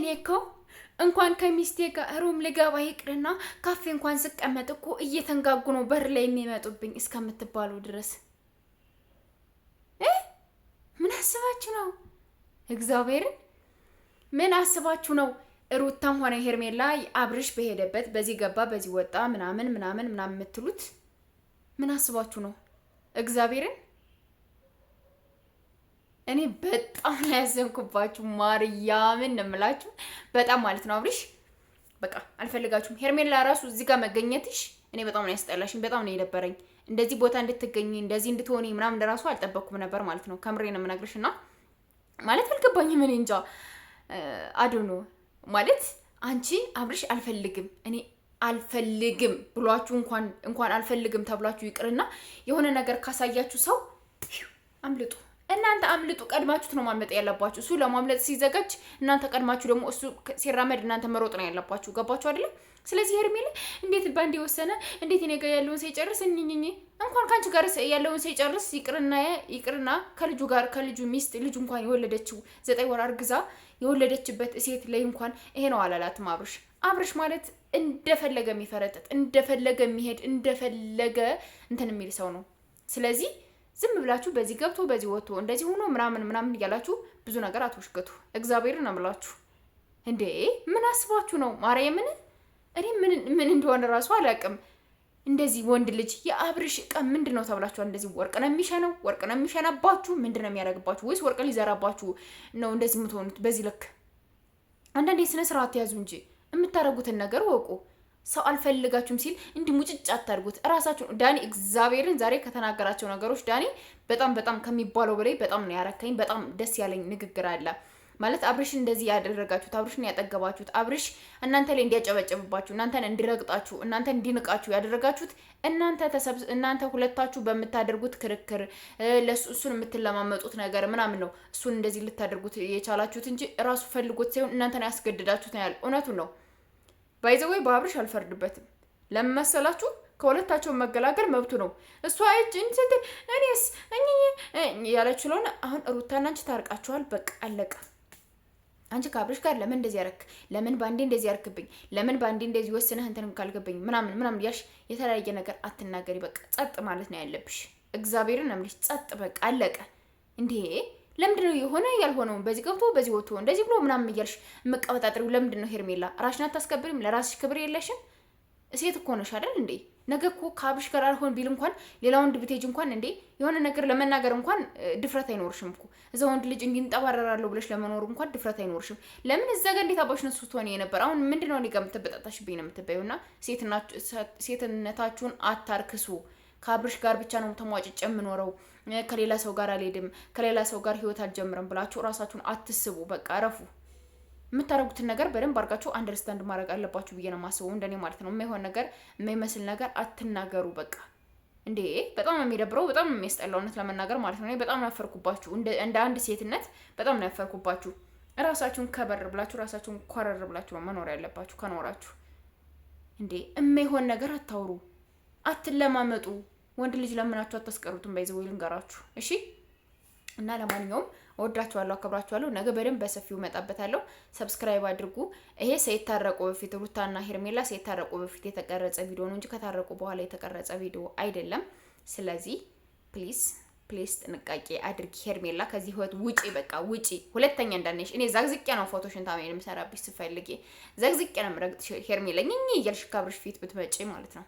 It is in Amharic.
እኔ እኮ እንኳን ከሚስቴ ጋር ሩም ልገባ ይቅርና ካፌ እንኳን ስቀመጥ እኮ እየተንጋጉ ነው በር ላይ የሚመጡብኝ እስከምትባሉ ድረስ ምን አስባችሁ ነው? እግዚአብሔርን ምን አስባችሁ ነው? ሩታም ሆነ ሄርሜላ አብርሽ በሄደበት በዚህ ገባ በዚህ ወጣ ምናምን የምትሉት ምን አስባችሁ ነው? እግዚአብሔርን እኔ በጣም ያዘንኩባችሁ ማርያምን እንምላችሁ በጣም ማለት ነው። አብርሽ በቃ አልፈልጋችሁም። ሄርሜላ ራሱ እዚህ ጋር መገኘትሽ እኔ በጣም ነው ያስጠላሽኝ፣ በጣም ነው የደበረኝ። እንደዚህ ቦታ እንድትገኝ እንደዚህ እንድትሆኒ ምናምን ለራሱ አልጠበቅኩም ነበር ማለት ነው። ከምሬ ነው የምነግርሽና ማለት አልገባኝም። እኔ እንጃ አዶኖ ማለት አንቺ አብርሽ አልፈልግም እኔ አልፈልግም ብሏችሁ እንኳን አልፈልግም ተብላችሁ ይቅርና የሆነ ነገር ካሳያችሁ ሰው አምልጡ። እናንተ አምልጡ። ቀድማችሁት ነው ማምለጥ ያለባችሁ። እሱ ለማምለጥ ሲዘጋጅ እናንተ ቀድማችሁ ደግሞ እሱ ሲራመድ እናንተ መሮጥ ነው ያለባችሁ። ገባችሁ አይደል? ስለዚህ ሄርሜላ እንዴት ባንዴ ወሰነ? እንዴት እኔ ጋር ያለውን ሳይጨርስ እንኝኝ እንኳን ካንቺ ጋር ያለውን ሳይጨርስ ይቅርና ከልጁ ሚስት ልጅ እንኳን የወለደችው 9 ወር አርግዛ የወለደችበት ሴት ላይ እንኳን ይሄ ነው አላላትም። አብርሽ ማለት እንደፈለገ የሚፈረጥጥ እንደፈለገ የሚሄድ እንደፈለገ እንትን የሚል ሰው ነው። ስለዚህ ዝም ብላችሁ በዚህ ገብቶ በዚህ ወጥቶ እንደዚህ ሆኖ ምናምን እያላችሁ ብዙ ነገር አትወሽገቱ። እግዚአብሔርን አምላችሁ እንዴ ምን አስባችሁ ነው? ማርያምን እኔ ምን እንደሆነ ራሱ አላውቅም። እንደዚህ ወንድ ልጅ የአብርሽ ቀን ምንድነው ተብላችኋል? እንደዚህ ወርቅ ነው የሚሸናባችሁ? ምንድነው የሚያደርግባችሁ? ወይስ ወርቅ ሊዘራባችሁ ነው እንደዚህ የምትሆኑት? በዚህ ልክ አንዳንዴ ስነ ስርዓት ያዙ እንጂ የምታደርጉትን ነገር ወቁ። ሰው አልፈልጋችሁም ሲል እንዲህ ሙጭጭ አታርጉት። እራሳችሁ ዳኒ እግዚአብሔርን ዛሬ ከተናገራቸው ነገሮች ዳኒ በጣም ከሚባለው በላይ በጣም ነው ያረካኝ። በጣም ደስ ያለኝ ንግግር አለ ማለት አብርሽን እንደዚህ ያደረጋችሁት፣ አብርሽን ያጠገባችሁት፣ አብርሽ እናንተ ላይ እንዲያጨበጭብባችሁ፣ እናንተን እንዲረግጣችሁ፣ እናንተን እንዲንቃችሁ ያደረጋችሁት እናንተ ሁለታችሁ በምታደርጉት ክርክር እሱን የምትለማመጡት ነገር ምናምን ነው እሱን እንደዚህ ልታደርጉት የቻላችሁት እንጂ እራሱ ፈልጎት ሳይሆን እናንተን ያስገድዳችሁት ነው ያለ። እውነቱን ነው። ባይዘወይ በአብርሽ አልፈርድበትም። ለምን መሰላችሁ? ከሁለታቸው መገላገል መብቱ ነው። እሷ እኔስ ያለችው ስለሆነ አሁን ሩታና አንቺ ታርቃችኋል። በቃ አለቀ። አንቺ ከአብርሽ ጋር ለምን እንደዚህ ያረክ? ለምን ባንዴ እንደዚህ ያርክብኝ? ለምን ባንዴ እንደዚህ ወስነህ እንትን ካልገበኝ ምናምን ያልሽ የተለያየ ነገር አትናገሪ። በቃ ጸጥ ማለት ነው ያለብሽ። እግዚአብሔርን አምልሽ ጸጥ። በቃ አለቀ። እንዴ ለምንድነው የሆነ ያልሆነውን በዚህ ገብቶ በዚህ ወጥቶ እንደዚህ ብሎ ምናምን እያልሽ የምቀበጣጥሪው? ለምንድነው ሄርሜላ? ራስሽን አታስከብሪም? ለራስሽ ክብር የለሽም? ሴት እኮ ነሽ አይደል እንዴ? ነገ እኮ ከአብርሽ ጋር አልሆን ቢል እንኳን ሌላ ወንድ ብትሄጂ እንኳን እንዴ የሆነ ነገር ለመናገር እንኳን ድፍረት አይኖርሽም እኮ። እዛ ወንድ ልጅ እንዲንጠባረራለሁ ብለሽ ለመኖር እንኳን ድፍረት አይኖርሽም። ለምን እዛ ጋር እንዴት አባሽ ነው ስትሆን የነበር? አሁን ምንድነው እኔ ጋር የምትበጣጣሽብኝ ነው የምትበዩና ሴትነታችሁን አታርክሱ። ከአብርሽ ጋር ብቻ ነው ተሟጭጭ የምኖረው፣ ከሌላ ሰው ጋር አልሄድም፣ ከሌላ ሰው ጋር ህይወት አልጀምርም ብላችሁ ራሳችሁን አትስቡ። በቃ አረፉ። የምታረጉትን ነገር በደንብ አድርጋችሁ አንደርስታንድ ማድረግ አለባችሁ ብዬ ነው የማስበው፣ እንደኔ ማለት ነው። የማይሆን ነገር የማይመስል ነገር አትናገሩ። በቃ እንዴ በጣም ነው የሚደብረው፣ በጣም ነው የሚያስጠላው እውነት ለመናገር ማለት ነው። በጣም ነው ያፈርኩባችሁ፣ እንደ አንድ ሴትነት በጣም ነው ያፈርኩባችሁ። ራሳችሁን ከበር ብላችሁ ራሳችሁን ኮረር ብላችሁ ነው መኖር ያለባችሁ ከኖራችሁ። እንዴ የማይሆን ነገር አታውሩ፣ አትለማመጡ። ወንድ ልጅ ለምናችሁ አታስቀሩትም። ባይዘው ልንገራችሁ እሺ። እና ለማንኛውም ወዳችኋለሁ፣ አከብራችኋለሁ። ነገ በደንብ በሰፊው መጣበታለሁ። ሰብስክራይብ አድርጉ። ይሄ ሳይታረቁ በፊት ሩታና ሄርሜላ ሳይታረቁ በፊት የተቀረጸ ቪዲዮ ነው እንጂ ከታረቁ በኋላ የተቀረጸ ቪዲዮ አይደለም። ስለዚህ ፕሊዝ ጥንቃቄ አድርጊ። ሄርሜላ ከዚህ ህይወት ውጪ፣ በቃ ውጪ። ሁለተኛ እንዳነሽ እኔ ዛግዝቄ ነው ፎቶሽን ታሜን የምሰራብሽ። ስፈልጊ ዛግዝቄ ነው ረግጥ ሄርሜላ እኛኝ እያልሽ ካብርሽ ፊት ብትመጪ ማለት ነው።